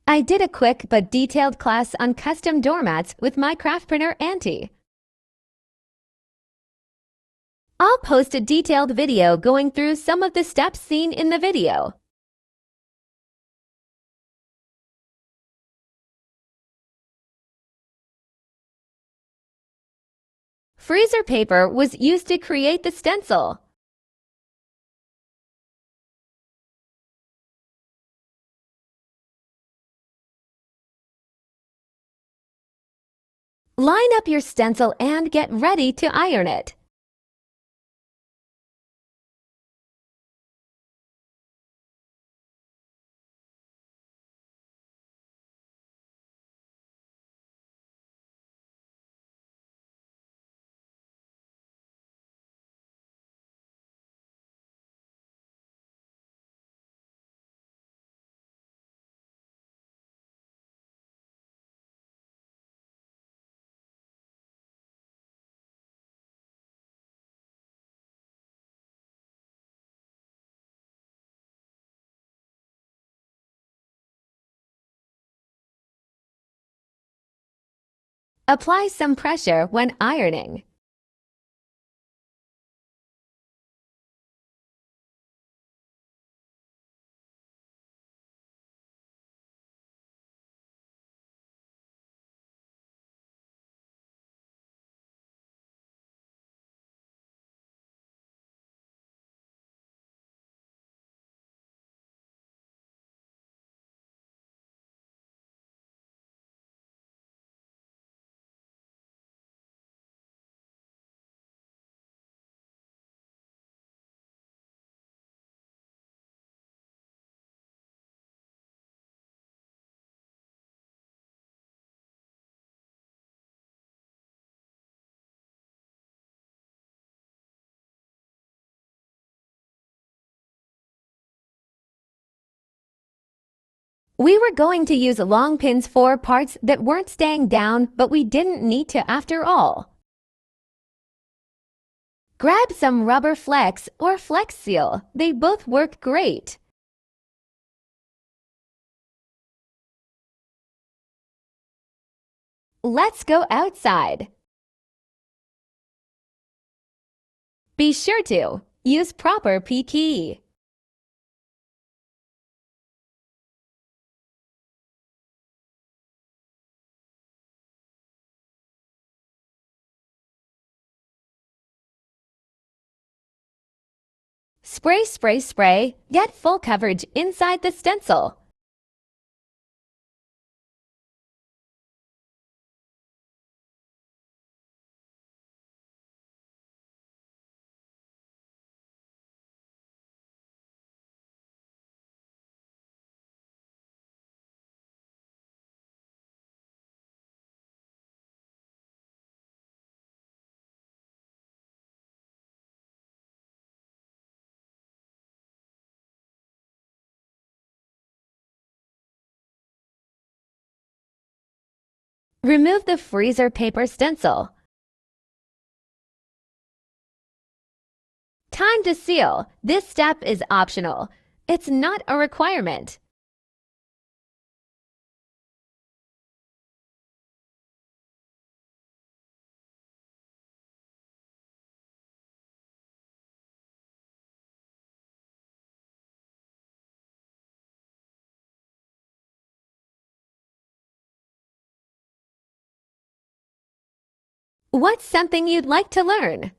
I did a quick but detailed class on custom doormats with my craft printer Auntie. I'll post a detailed video going through some of the steps seen in the video. Freezer paper was used to create the stencil. Line up your stencil and get ready to iron it. Apply some pressure when ironing. We were going to use long pins for parts that weren't staying down, but we didn't need to after all. Grab some Rubber Flexx or Flex Seal. They both work great. Let's go outside. Be sure to use proper PPE. Spray, spray, spray. Get full coverage inside the stencil. Remove the freezer paper stencil. Time to seal. This step is optional. It's not a requirement. What's something you'd like to learn?